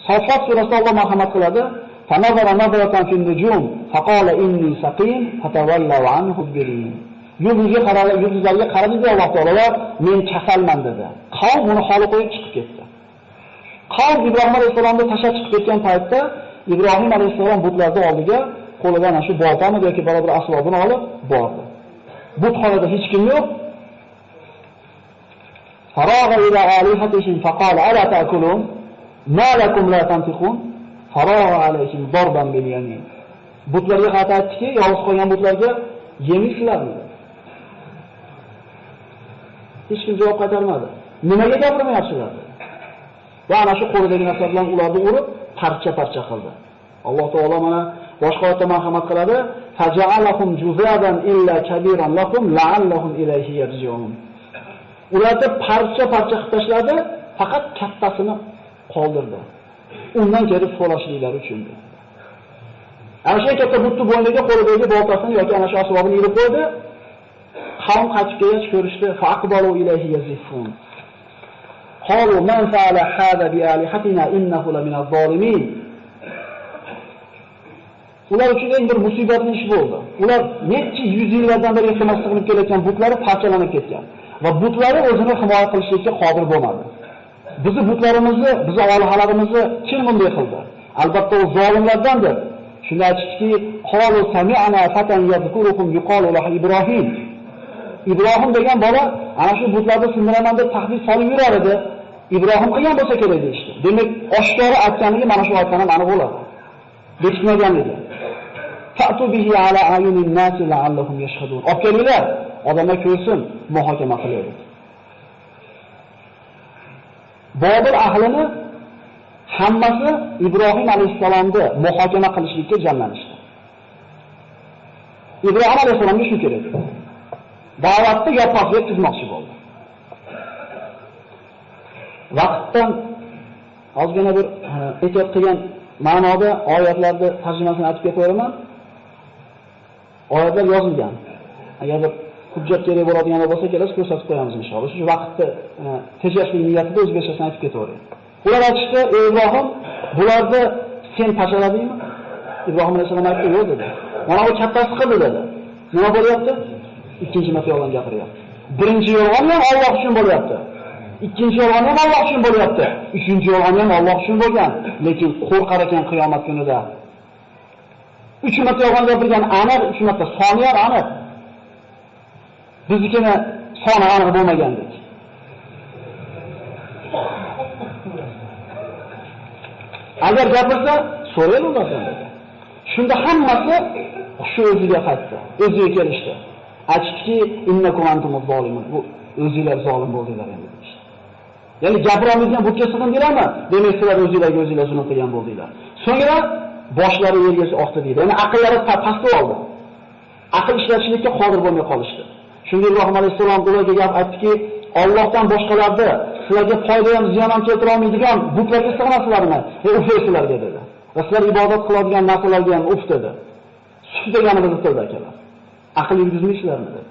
Safat surasida Alloh marhamat qiladi. Fanazara nazratan fil nujum faqala inni saqim fatawallaw anhu birin. Yulduzlarga qaradi Alloh taolo, men kasalman dedi. Qavm uni xoli qo'yib chiqib ketdi. Qavm Ibrohim alayhisolamni tashlab chiqib ketgan paytda Ibrohim alayhisalom butlarning oldiga qo'lidan shu boltani yoki bir aslobini olib bordi. Butxonada hech kim yo'q. Faraga ila alihatihim faqala ala ta'kulun ma lakum la tantiqun faraga alayhim darban bil yamin. Butlarga qaytdiki, yolg'iz qolgan butlarga yemaysizlarmi? Hech kim javob qaytarmadi. Nimaga gapirmayapsizlar? Va ana shu qo'lidagi narsa bilan ularni urib, parcha-parcha qildi. Alloh taolo mana boshqa oyatda marhamat qiladi. Faja'alahum juzadan illa kabiran lahum la'allahum ilayhi yarji'un. Ularni parcha-parcha qilib tashladi, faqat kattasini qoldirdi. Undan kelib so'rashliklar uchun. Ana shu katta butni bo'yniga qo'lidagi boltasini yoki ana shu asbobini ilib qo'ydi. Qavm qaytib kelgach ko'rishdi, faqbalu ilayhi yazifun. qalu man fa'ala hada bi alihatina innahu la min az-zalimin. Ular uchun eng bir musibatli ish bo'ldi. Ular necha yuz yillardan beri iltimos qilib kelayotgan butlari parchalanib ketgan va butlari o'zini himoya qilishga qodir bo'lmadi. Bizi butlarimizni, bizi olihalarimizni kim bunday qildi? Albatta o zolimlardandir. Shunda aytishdiki, qalu sami'na fatan yadhkurukum yuqalu lahu Ibrohim. Ibrohim degan bola ana shu butlarni sindiraman deb tahdid solib yurar edi. Ibrohim qilgan bo'lsa kerak deyishdi. Demak, oshkora aytganligi mana shu aytgan ham aniq bo'ladi. Bekitmaganligi. Fa'tu bihi ala ayunin nasi la'allahum yashhadun. Olib odamlar ko'rsin, muhokama qilaylik. Bobil ahlini hammasi Ibrohim alayhisalomni muhokama qilishlikka jamlanishdi. Ibrohim alayhisalomga shu kerak. Da'vatni yopiq yetkazmoqchi bo'ldi. Vaqtdan ozgina bir ehtiyot qilgan ma'noda oyatlarni tarjimasini aytib ketaman. Oyatlar yozilgan. Agar bir hujjat kerak bo'ladigan bo'lsa, kelasiz ko'rsatib qo'yamiz inshaalloh. Shu vaqtda tejashli niyatida o'zbekchasini aytib ketaveradi. Ular aytishdi, Ibrohim, bularni sen parchaladingmi? Ibrohim alayhisalom aytdi, yo'q dedi. Mana bu kattasi qildi dedi. Nima bo'lyapti? Ikkinchi marta yolg'on gapiryapti. Birinchi yolg'on ham Alloh uchun bo'lyapti. Ikkinchi yolg'on ham Alloh uchun bo'lyapti. Uchinchi yolg'on ham Alloh uchun bo'lgan, lekin qo'rqar ekan qiyomat kunida. 3 marta yolg'on gapirgan aniq, 3 marta soni ham aniq. Biznikini soni aniq bo'lmagandek. Agar gapirsa, so'raylik ulardan dedi. Shunda hammasi shu o'ziga qaytdi. O'ziga kelishdi. Aytishdiki, innakum antumuz zolimun. Bu o'zingizlar zolim bo'ldinglar endi. Ya'ni gapirolmaydigan butga sig'indinglarmi? Demak, sizlar o'zingizlarga zulm qilgan bo'ldinglar. So'ngra boshlari yerga oqdi deydi. Ya'ni aqllari pastga oldi. Aql ishlatishlikka qodir bo'lmay qolishdi. Shunda Ibrohim alayhisalom ularga gap aytdiki, Allohdan boshqalarni sizlarga foyda ham ziyon ham keltira olmaydigan butlarga sig'inasizlarmi? Uflaysizlarga dedi. Va sizlar ibodat qiladigan narsalarga ham uf dedi. Suf deganimizni tilda akalar. Aql yurgizmaysizlarmi dedi.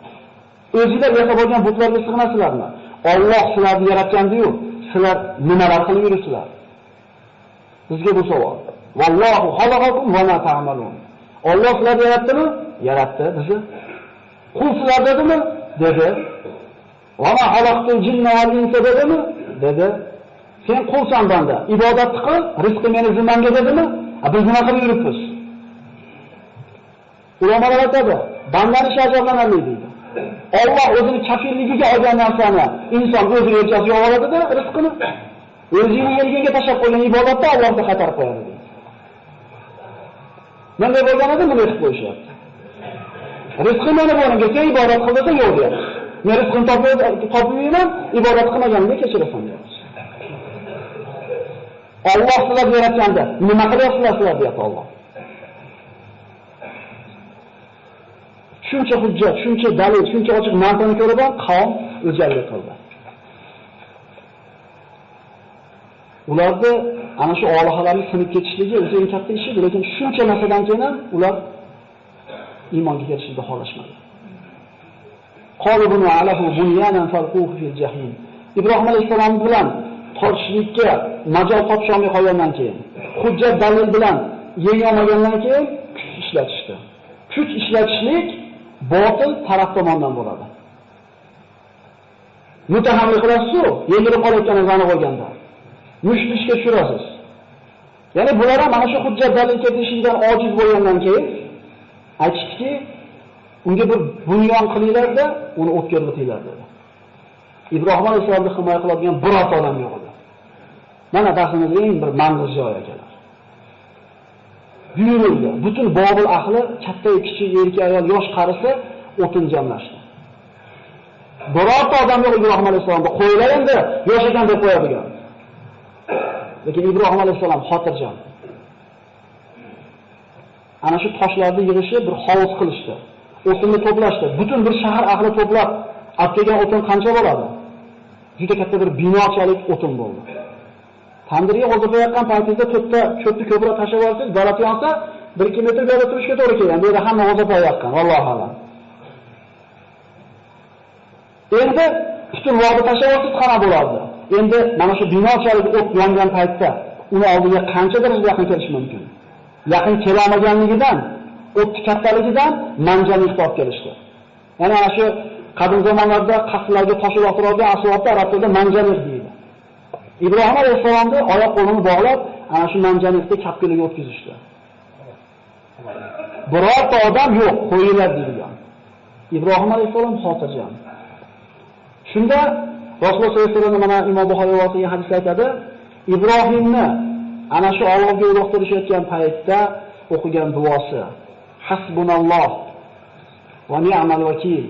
O'zingizlar yasab olgan butlarga sig'inasizlarmi? Alloh sizlarni yaratgandi-yu, sizlar nimalar qilib yuribsizlar? Bizga bu savol. Vallohu xalaqakum va ma ta'malun. Alloh sizlarni yaratdimi? Yaratdi bizni. Qul sizlar dedimi? Dedi. Va ma xalaqtul jinna val insa dedimi? Dedi. Sen qulsan banda, ibodat qil, rizqi meni zimmamga dedimi? Biz nima qilib yuribmiz? Ulamolar aytadi, bandani ishi ajablanarli deydi. Alloh o'zini kafilligiga olgan narsani inson o'ziga yetkazib yuboradi-da, rizqini. O'zining yerga tashlab qo'ygan ibodatni Allohga qaytarib qo'yadi deydi. Bunday bo'lganida nima qilib qo'yishyapti? Rizqi meni bo'limga sen ibodat qil desa yo'q deyapti. Men rizqini topmayman, ibodat qilmaganimga kechirasan deyapti. Alloh sizlarni yaratganda nima qilyapsizlar deyapti Alloh. Shuncha hujjat, shuncha dalil, shuncha ochiq mantiqni ko'rib ham qavm o'zgarlik qildi. Ularni ana shu olihalarning sinib ketishligi o'zi eng katta ish edi, lekin shuncha narsadan keyin ham ular iymonga kelishni xohlashmadi. Qalibun alahu bunyanan falquhu fil jahim. Ibrohim alayhisalom bilan tortishlikka majol topsholmay qolgandan keyin, hujjat dalil bilan yeng olmagandan keyin kuch ishlatishdi. Kuch ishlatishlik botil taraf tomonidan bo'ladi. Mutahamlik qilasiz-ku, yengilib qolayotganingizni aniq bo'lganda. Mushtlishga tushirasiz. Ya'ni bular ham mana shu hujjat dalil keltirishdan ojiz bo'lgandan keyin aytishdiki, unga bir bunyon qilinglar-da, uni o'tga irg'itinglar dedi. Ibrohim alayhisalomni himoya qiladigan birorta odam yo'q edi. Mana darsimizning eng bir manzil joyi akalar. Buyurildi. Butun Bobil ahli, katta, kichik, erkak, ayol, yosh, qarisi o'tin jamlashdi. Birorta odam yo'q Ibrohim alayhisalomga qo'ylar endi, yosh ekan deb qo'yadigan. Lekin Ibrohim alayhisalom xotirjam. Ana shu toshlarni yig'ishib bir hovuz qilishdi. O'tinni to'plashdi. Butun bir shahar ahli to'plab, olib kelgan o'tin qancha bo'ladi? Juda katta bir binochalik o'tin bo'ldi. Tandirga qo'yayotgan paytingizda to'rtta cho'pni ko'proq tashlab olsangiz, dalati yonsa 1-2 metr berib turishga to'g'ri kelgan. Bu yerda hamma qo'yayotgan, vallohu alam. Endi butun vaqtni tashlab olsangiz qana bo'lardi. endi mana shu binochalik o't yongan paytda uni oldiga qancha darajada yaqin kelish mumkin? Yaqin kelamaganligidan, o'tni kattaligidan manjani hisob kelishdi. Ya'ni ana shu qadim zamonlarda qasrlarga tosh uloqtiradigan asvotda arab tilida manjaniq deydi. Ibrohim alayhisolamni oyoq qo'lini bog'lab, ana shu manjaniqni kapkiliga o'tkazishdi. Birorta odam yo'q, qo'yinglar deydigan. Ibrohim alayhisolam xotirjam. Shunda Rasululloh sollallohu alayhi vasallam mana Imom Buxoriy rivoyat qilgan hadisda aytadi, Ibrohimni ana shu Allohga uloqtirishayotgan paytda o'qigan duosi: Hasbunalloh va ni'mal vakil.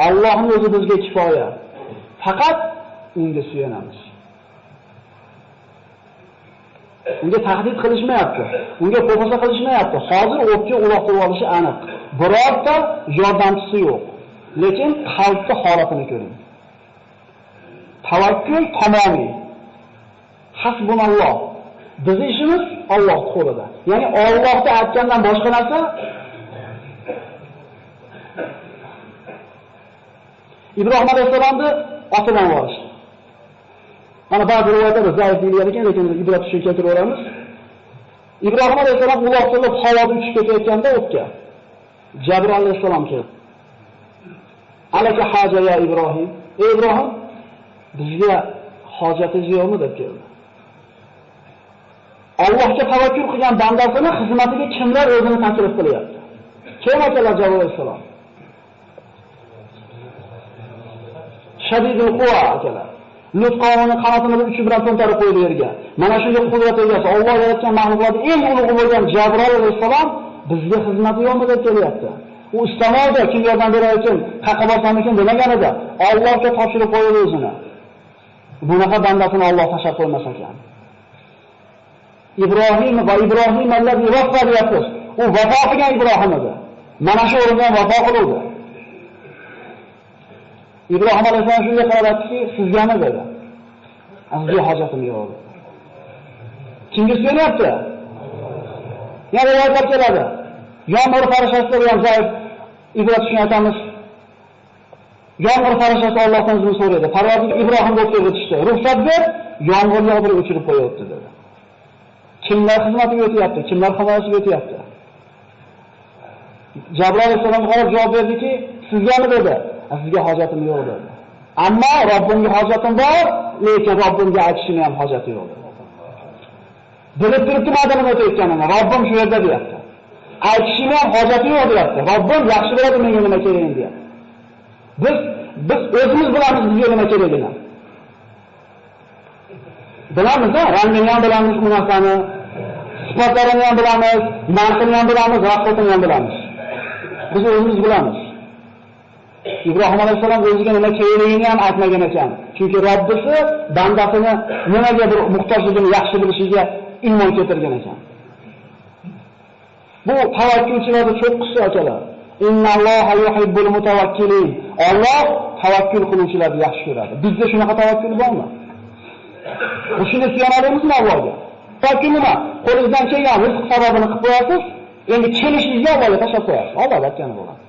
Allohning o'zi bizga kifoya. Faqat unga suyanamiz. Unga tahdid qilishmayapti, unga qo'rqsa qilishmayapti. Hozir o'tga uloqtirib olishi aniq. Birorta yordamchisi yo'q. Lekin qalbning holatini ko'ring. Tavakkul tamomiy. Hasbunalloh. Bizning ishimiz Allohning qo'lida. Ya'ni Allohga aytgandan boshqa narsa Ibrohim alayhisolamni otidan borishdi. Mana ba'zi rivoyatlarda zaif deyilgan ekan, lekin ibrat uchun keltiraveramiz. Ibrohim alayhisolam uloqtirib havoda uchib ketayotganda o'tga Jabroil alayhisolam keldi. Alaka haja ya Ibrohim. Ey Ibrohim, bizga hojatingiz yo'qmi deb keldi. Allohga tavakkul qilgan bandasini xizmatiga kimlar o'zini taklif qilyapti? Kim akalar Jabroil alayhisolam? Shadidul quva akalar. Lut qavmini qanotini uchi bilan to'ntarib qo'ydi yerga. Mana shunga qudrat egasi Alloh yaratgan mahluqotning eng ulug'i bo'lgan Jabroil alayhisolam bizga xizmati yo'qmi deb kelyapti. U istamaydi, kim yordam berar ekan, qayerga borsamikin demaganida, Allohga topshirib qo'ydi o'zini. Bunaqa bandasini Alloh tashlab qo'ymas ekan. Ibrohim va Ibrohim allazi vaffa deyapsiz. U vafo qilgan Ibrohim edi. Mana shu o'rindan vafo qildi. Ibrohim alayhisolam shunday qarabki, sizgami dedi. Sizga hojatim yo'q. Kimga so'rayapti? Yana rivoyatlar keladi. Yomg'ir farishtalari ham zaif ibrat uchun aytamiz. Yomg'ir farishtalari Allohdan izn so'raydi. Parvardigor Ibrohimga o'tib o'tishdi. Ruxsat ber, yomg'irni yog'dirib o'chirib qo'yapti dedi. Kimlar xizmatiga o'tyapti? Kimlar himoyasiga o'tyapti? Jabroil alayhisolam qarab javob berdiki, sizgami dedi. Sizga hojatim yo'q dedi. Ammo Robbimga hojatim bor, lekin Robbimga aytishim ham hojati yo'q dedi. Bilib turibdi madamni o'tayotganini, Robbim shu yerda deyapti. Aytishim ham hojati yo'q deyapti. Robbim yaxshi biladi menga nima kerakligini deyapti. Biz o'zimiz bilamiz bizga nima kerakligini. Bilamiz, rangini ham bilamiz bu narsani, sifatlarini ham bilamiz, narxini ham bilamiz, rahmatini ham bilamiz. Biz o'zimiz bilamiz. Ibrohim alayhisolam o'ziga nima kerakligini ham aytmagan ekan. Chunki Robbisi bandasini nimaga bir muhtojligini yaxshi bilishiga iymon keltirgan ekan. Bu tavakkulchilarning cho'qqisi akalar. Innalloha yuhibbul mutawakkilin. Alloh tavakkul qiluvchilarni yaxshi ko'radi. Bizda shunaqa tavakkul bormi? Shuni suyanamizmi Allohga? Tavakkul nima? Qo'lingizdan kelgan rizq sababini qilib qo'yasiz, endi kelishingizga Allohga tashlab qo'yasiz. Alloh aytgani bo'ladi.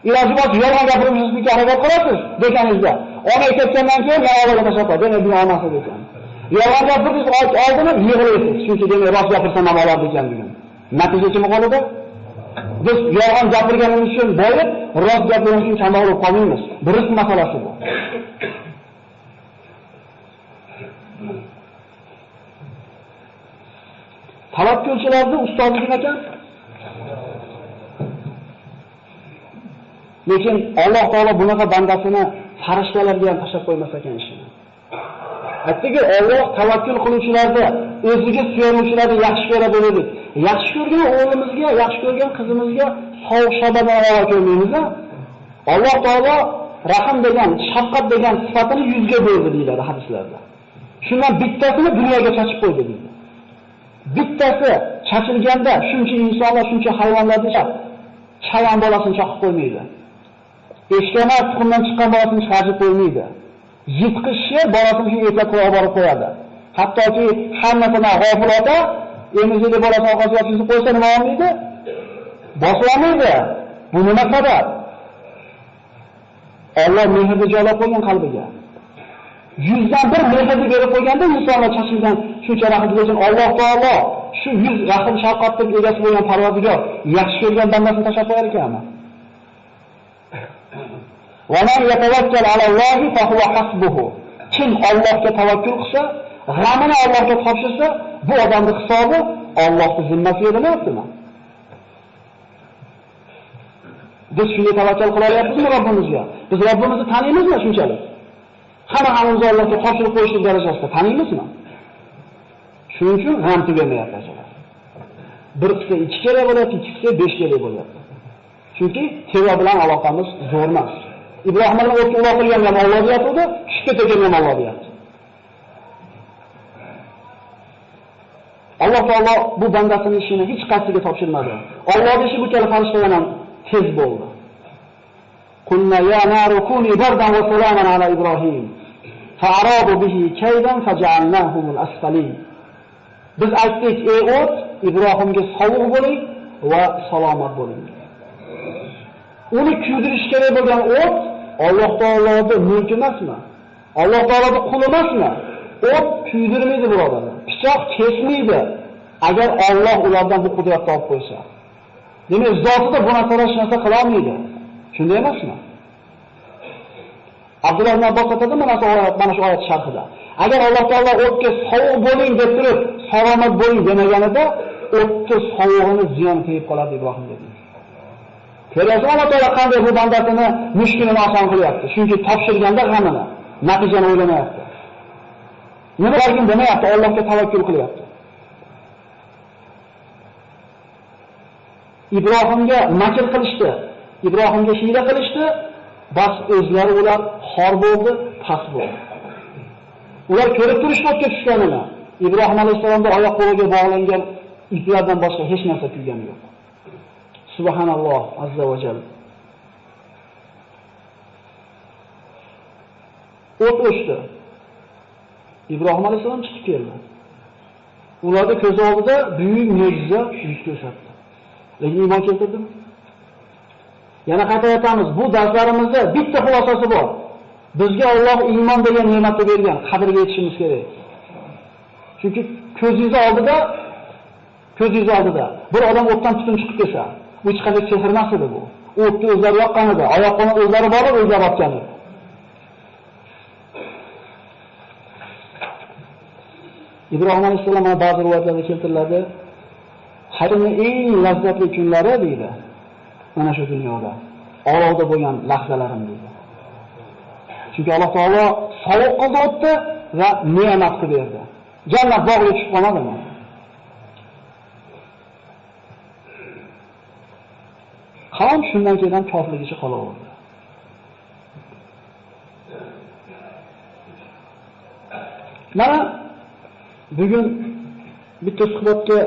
Iloji bor yolg'on gapirishingizga harakat qilasiz deganingizda, ona ketgandan keyin yana Allohga tashlab qo'yasiz. Demak, bu onasi ekan. Yolg'on gapiringiz oldini yig'laysiz. Chunki demak rost gapirsam ham olar ekan degan. Natija kim qoladi? Biz yolg'on gapirganimiz uchun boyib, rost gapirganimiz uchun kambag'al bo'lib qolmaymiz. Bu rizq masalasi bu. Tavakkulchilarning ustozi kim ekan? Lekin Alloh taolo bunaqa bandasini farishtalarga ham tashlab qo'ymas ekan ishini. Aytdiki, Alloh tavakkul qiluvchilarni, o'ziga suyanuvchilarni yaxshi ko'radi dedik. Yaxshi ko'rgan o'g'limizga, yaxshi ko'rgan qizimizga savob-shabodan avo ko'rmaymiz-a? Alloh taolo rahim degan, shafqat degan sifatini yuzga bo'ldi deyiladi hadislarda. Shundan bittasini dunyoga chachib qo'ydi deydi. Bittasi chachilganda shuncha insonlar, shuncha hayvonlarni chayon bolasini chaqib qo'ymaydi. Eshkana tuxumdan chiqqan bolasini chiqarib qo'ymaydi. Yitqish sher bolasini shu etlab qo'yib borib qo'yadi. Hattoki hammasini g'ofil ota emizli bolasini orqasiga yotqizib qo'ysa nima bo'lmaydi? Boslamaydi. Bu nima sabab? Alloh mehrni joylab qo'ygan qalbiga. 100dan 1 mehrni berib qo'yganda insonlar chachilgan shuncha rahmat uchun Alloh taolo shu 100 rahim shafqatning egasi bo'lgan Parvardigor yaxshi ko'rgan bandasini tashlab qo'yar ekanmi? Va man yatawakkal alallohi fa huwa hasbuhu. Kim Allohga tavakkul qilsa, g'amini Allohga topshirsa, bu odamning hisobi Allohning zimmasiga emasmi? Biz shunga tavakkal qilyapmizmi Robbimizga? Biz Robbimizni taniymizmi shunchalik? Hammamiz Allohga topshirib qo'yishlik darajasida taniymizmi? Shuning uchun g'am tugamayapti aslida. Bir qisqa 2 kerak bo'lyapti, 2 qisqa 5 kerak bo'lyapti. Chunki teva bilan aloqamiz zo'r emas. Ibrohimning o'tga uloqilgan ham Alloh deyapti, tushib ketgan ham Alloh deyapti. Alloh taolo bu bandasining ishini hech qaysiga topshirmadi. Allohning ishi bu kabi farishtalar ham tez bo'ldi. Qulna ya naru kuni bardan va salaman ala Ibrohim. Fa'aradu bihi kaydan faj'alnahum al-asfalin. Biz aytdik, ey o't, Ibrohimga sovuq bo'ling va salomat bo'ling. Uni kuydirish kerak bo'lgan o't Alloh taoloning mulki emasmi? Alloh taoloning quli emasmi? O't kuydirmaydi birodarlar. Pichoq kesmaydi. Agar Alloh ulardan bu qudratni olib qo'ysa. Demak, zotida bu narsalar hech narsa qila olmaydi. Shunday emasmi? Abdulloh Domla aytadi mana shu oyat sharhida. Agar Alloh taolo o'tga sovuq bo'ling deb turib, salomat bo'ling demaganida, o'tga sovug'ini ziyon tegib qoladi Ibrohim dedi. Ko'rasiz, Alloh taolo qanday bu bandasini mushkulini oson qilyapti. Chunki topshirganda g'amini, natijani o'ylamayapti. Nima qilgan demayapti, Allohga tavakkul qilyapti. Ibrohimga makr qilishdi, Ibrohimga hiyla qilishdi, bas o'zlari ular xor bo'ldi, past bo'ldi. Ular ko'rib turishdi o'tga tushganini. Ibrohim alayhisolamning oyoq qo'liga bog'langan iplardan boshqa hech narsa kuygani yo'q. Subhanalloh azza va jalla. O't o'chdi. Ibrohim alayhisolam chiqib keldi. Ularning ko'z oldida buyuk mo'jiza yuz ko'rsatdi. Lekin iymon keltirdimi? Yana qaytaryapmiz, bu darslarimizda bitta xulosasi bor. Bizga Alloh iymon degan ne'matni bergan, qadriga yetishimiz kerak. Chunki ko'zingiz oldida bir odam o'tdan tutun chiqib kelsa, bu hech qanday sehr emas edi bu. O'tni o'zlari yoqqan edi, oyoqni o'zlari borib o'zlari otgan edi. Ibrohim alayhisolam ba'zi rivoyatlarda keltiriladi, hayotning eng lazzatli kunlari deydi. Mana shu dunyoda olovda bo'lgan lahzalarim deydi. Chunki Alloh taolo sovuq qildi o'tdi va ne'mat qilib berdi. Jannat bog'iga tushib qolmadimi? Qavm shundan keyin kofirligicha qolaverdi. Mana bugun bitta suhbatga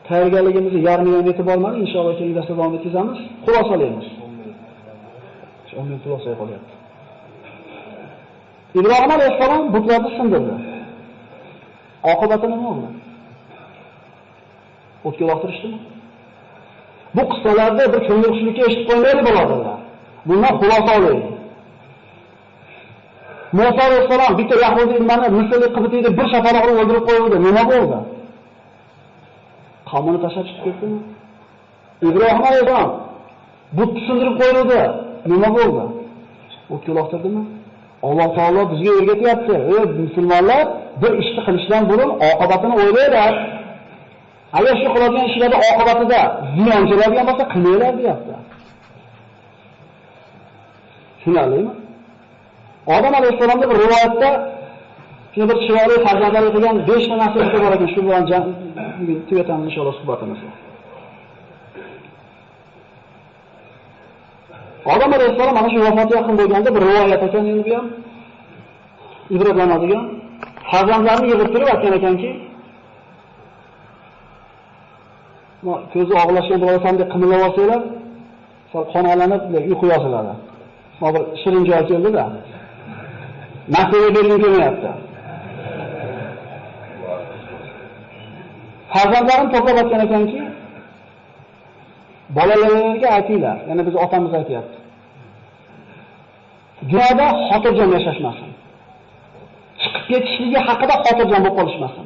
tayyorgarligimizni yarmi ham yetib olmadi. Inshaalloh keyingi darsda davom etamiz. Xulosalaymiz. 10 minut xulosa qolyapti. Ibrohim alayhisalom butlarni sindirdi. Oqibati nima bo'ldi? O'tga uloqtirishdimi? Bu qissalarda bir ko'ngilxushlikka eshitib qo'ymaylik birodarlar. Bundan xulosa olaylik. Musa alayhisalom bitta Yahudiy nimani Misrlik qibtiyni bir shafaroq urib o'ldirib qo'ydi. Nima bo'ldi? Qavmini tashlab chiqib ketdimi? Ibrohim alayhisalom but sindirib qo'ydi. Nima bo'ldi? O'tga uloqtirdimi? Alloh taolo bizga o'rgatyapti. Ey musulmonlar, bir ishni qilishdan burun oqibatini o'ylaylar. Agar shu qiladigan ishlarda oqibatida ziyon keladigan bo'lsa, qilmaylar deyapti. Tushunarlimi? Odam alayhisolamda bir rivoyatda shuna bir chiroyli farzandlar qilgan 5 ta narsa bor ekan. Shu bilan bugun tugatamiz inshaalloh suhbatimizni. Odam alayhisolam mana shu vafotga yaqin bo'lganda bir rivoyat ekan, endi bu ham ibratlanadigan. Farzandlarni yig'ib turib aytgan ekanki, ko'zi og'lashgan bo'lsam deb qimillab olsanglar, sal qonalanib uyqu yosiladi. Mana bir shirin joy keldi-da. Nasiba bergim kelmayapti. Farzandlarim to'plab aytgan ekanki, bolalaringizga aytinglar, yana biz otamiz aytyapti. Dunyoda xotirjam yashashmasin. Chiqib ketishligi haqida xotirjam bo'lib qolishmasin.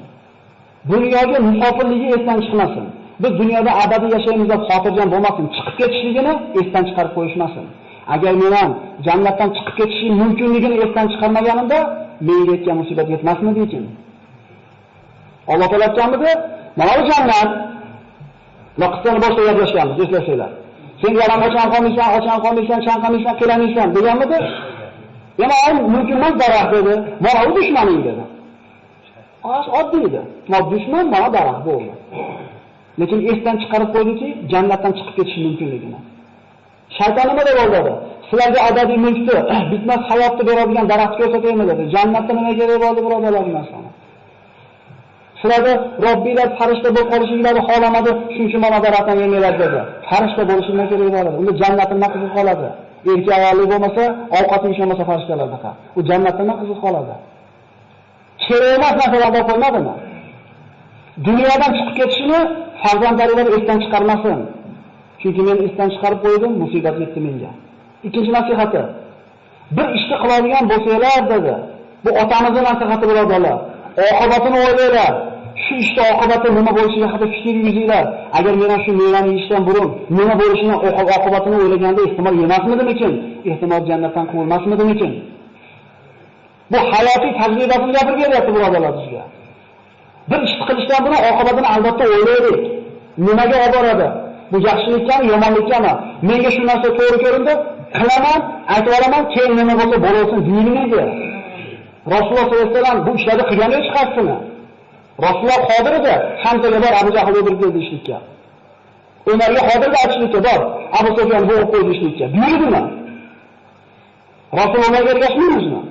Dunyoga musofirligi esdan chiqmasin. Biz dunyoda abadiy yashaymiz deb xotirjam bo'lmasin. Chiqib ketishligini esdan chiqarib qo'yishmasin. Agar men ham jannatdan chiqib ketishim mumkinligini esdan chiqarmaganimda, menga yetgan musibat yetmasmidi ekan? Alloh taolo aytganmidi? Mana bu jannat. Vaqtdan boshqa gaplashganmiz, eslasanglar. Sen yaram ochgan qolmaysan, chanqamaysan, qilmaysan deganmidi? Yana mumkin emas daraxt dedi. Mana u dushmaning dedi. Oddiy edi. Mana dushman mana daraxt bo'ldi. Lekin esdan chiqarib qo'ydiki, jannatdan chiqib ketish mumkinligini. Shayton nima deb o'yladi? Sizlarga abadiy mulkni, bitmas hayotni beradigan daraxt ko'rsataymi dedi. Jannatda nima kerak bo'ldi birodarlar bu narsani? Sizlarga Robbinglar farishta bo'lib qolishingizni xohlamadi, shuning uchun mana daraxtdan yemanglar dedi. Farishta bo'lishinglar kerak bo'ladi. Unda jannatda nima qiziq qoladi? Erkak ayollik bo'lmasa, ovqat yeyish bo'lmasa farishtalardaqa. U jannatda nima qiziq qoladi? Kerak emas narsalardan qo'ymadimi? Dunyodan chiqib ketishini farzandlarilar esdan chiqarmasin. Chunki men esdan chiqarib qo'ydim, musibat yetdi menga. Ikkinchi nasihati. Bir ishni qiladigan bo'lsanglar dedi. Bu otamizning nasihati birodarlar. Oqibatini o'ylaylar. Shu ishda oqibati nima bo'lishiga haqida fikr yuringlar. Agar men shu mevani yeyishdan burun nima bo'lishini oqibatini o'ylaganda ehtimol yemasmidimikin? Ehtimol jannatdan quvilmasmidimikin? Bu hayotiy tajribasini gapirib beryapti birodarlar bizga. Bir ish qilishdan burun oqibatini albatta o'ylaylik. Nimaga olib boradi? Bu yaxshilikmi, yomonlikmi? Menga shu narsa to'g'ri ko'rindi, qilaman, aytib olaman, keyin nima bo'lsa bo'lasin deyilmaydi. Rasululloh sollallohu alayhi vasallam bu ishlarni qilgani chiqarsini. Rasululloh qodir edi, Hamzaga bor Abu Jahl o'ldirib keldi ishlikka. Umarga qodir edi aytishlikka bor, Abu Sufyon bo'g'ib qo'ydi ishlikka. Buyurdimi? Rasulullohga ergashmaymizmi?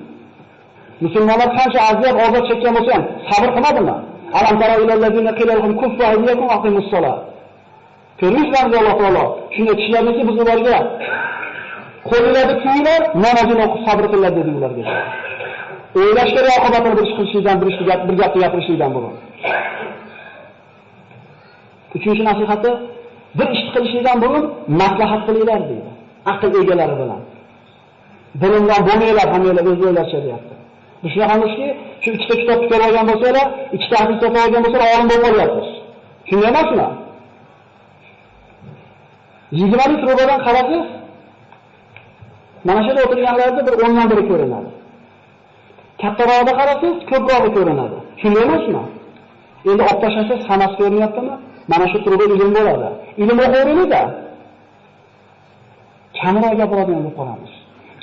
Musulmonlar qancha aziyat ozod chekkan bo'lsa ham sabr qilmadimi? Alam tara ilal ladina qila lahum kuffu aydiyakum aqimus solat. Ko'rishlar Alloh taolo. Shunda kishilarniki biz ularga qo'llarni kiyinglar, namozini o'qib sabr qilinglar dedi ularga. O'ylash kerak oqibatini bir ish qilishdan, bir gapni gapirishdan burun. Uchinchi nasihati, bir ish qilishdan burun maslahat qilinglar deydi. Aql egalari bilan. Bilimdan bo'lmanglar, hammalar o'zlaricha deyapti. Bu shunaqamizki, shu ikkita kitobni ko'rib olgan bo'lsalar, ikkita hadis o'qib olgan bo'lsalar, olim bo'lib qolyapmiz. Shunday emasmi? 20 ming rubodan qarasangiz, mana shu yerda o'tirganlarda bir 10 dan biri ko'rinadi. Kattaroqda qarasangiz, ko'proq ko'rinadi. Shunday emasmi? Endi olib tashlasangiz, hammasi ko'rinyaptimi? Mana shu turda ilm bo'ladi. Ilm o'qiringlar-da. Kamroq gapiradigan bo'lib qolamiz.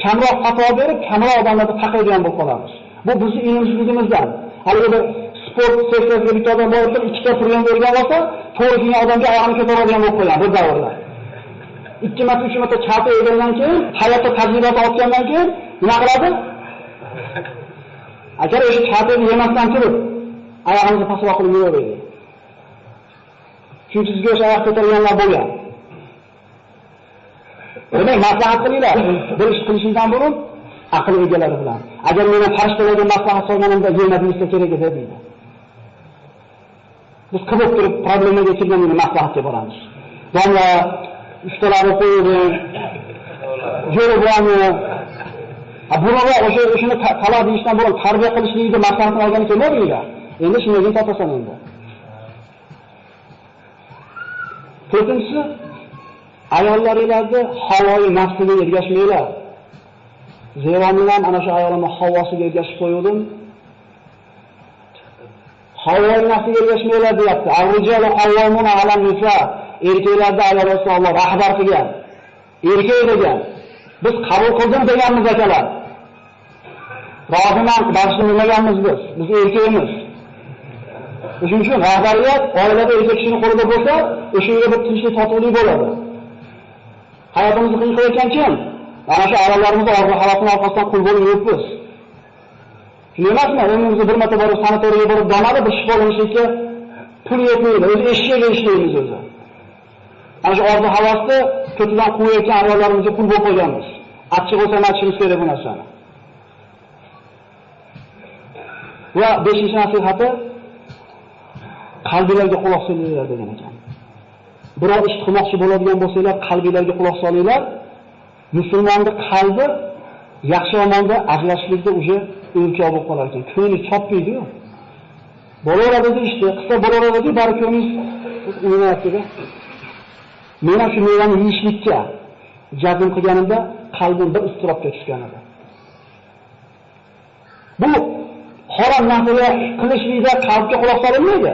Kamroq fatvo berib, kamroq odamlarni taqaydigan bo'lib qolamiz. Bu bizning ilmsizligimizdan. Hali bir sport sessiyasiga bitta odam borib, ikkita turgan bo'lgan bo'lsa, to'g'ri kelgan odamga oyog'ini ko'taradigan bo'lib qo'ygan bir davrlar. 2 marta 3 marta chati egandan keyin, hayotda tajribasi ortgandan keyin nima qiladi? Agar o'sha chatini yemasdan turib, oyog'imizni pastroq qilib yuraveradi. Chunki sizga o'sha oyoq ko'targanlar bo'lgan. Demak, maslahat qilinglar. Bir ish qilishingdan burun aql egalari bilan. Agar meni farishtalarga maslahat solganimda yemadingizsa kerak edi deydi. Biz qilib turib problemaga kelganda maslahatga boramiz. Domla ustalarni qo'ying, yo'l bilanmi? Bunaqa o'shani talab deyishdan burun tarbiya qilishlikni maslahatini olgani kelmadinglar. Endi shunday topasan endi. To'rtinchisi, ayollaringizga havoyi nafsiga ergashmanglar. Zero men ham ana shu ayolimni havosiga ergashib qo'ydim. Havoyi nafsiga ergashmanglar deyapti. Ar-rijalu qawwamuna 'alan nisa. Erkaklarda ayol Rasululloh rahbar qilgan. Erkak degan. Biz qabul qildim deganmiz akalar. Roziman qarshilamaganmiz biz. Biz erkakmiz. Shuning uchun rahbariyat oilada erkak kishining qo'lida bo'lsa, o'sha yerga bir tinchlik totuvlik bo'ladi. Hayotimizni qiyin qilayotgan kim? Mana shu ayollarimizni orzu havosining orqasidan qul bo'lib yuribmiz. Shunday emasmi? O'zimizni bir marta borib sanatoriyaga borib domali bir shifolanishlikka pul yetmaydi. O'zi eshikka ishlaymiz o'zi. Ana shu orzu havosni ko'tidan quvayotgan ayollarimizga qul bo'lib qo'yganmiz. Achchiq bo'lsa ham aytishimiz kerak bu narsani. Va 5-nasihati qalbingizga quloq solinglar degan ekan. Biror ish qilmoqchi bo'ladigan bo'lsanglar, qalbingizga quloq solinglar. Musulmonning qalbi yaxshi yomonda ajrashishlikda uje o'lchov bo'lib qolar ekan. Ko'ngli chopmaydi-ku. Bolalarida ishda, qissa bolalarida bari ko'nglingiz o'ynayapti-da. Men shu mevani yeyishlikka jazm qilganimda qalbim bir iztirobga tushgan edi. Bu harom narsaga qilishlikda qalbga quloq solinmaydi.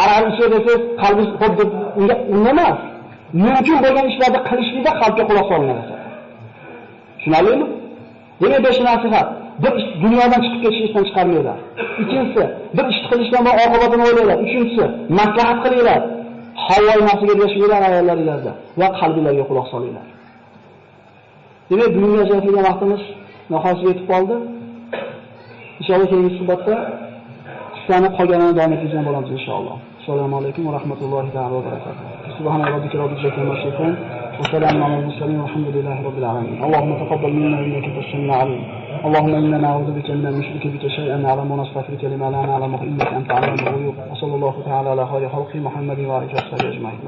Arar ichidasiz qalbingiz xuddi unga emas. Mumkin bo'lgan ishlarni qilishlikda qalbga quloq solinadi. Tushunarlimi? Demak, besh nasihat. Bir ish dunyodan chiqib ketishdan chiqarmaylar. Ikkinchisi, bir ish qilishdan va oqibatini o'ylaylar. Uchinchisi, maslahat qilinglar. Havoy nafsiga ergashmanglar ayollaringizda va qalbingizga quloq solinglar. Demak, bugunga ajratilgan vaqtimiz nihoyasiga yetib qoldi. Inshaalloh keyingi suhbatda qissani qolganini davom ettirgan bo'lamiz inshaalloh. Assalomu alaykum va rahmatullohi va barakatuh. Subhana robbika robbil izzati amma yasifun va salamun alal mursalin walhamdulillahi robbil alamin. Allohumma taqabbal minna innaka as-sami'ul alim. اللهم إنا نعوذ بك من المشرك بك شيئا نعلم ونستغفرك لما لا نعلم إنك أنت علام الغيوب وصلى الله تعالى على خير خلق محمد وعلى آله وصحبه أجمعين.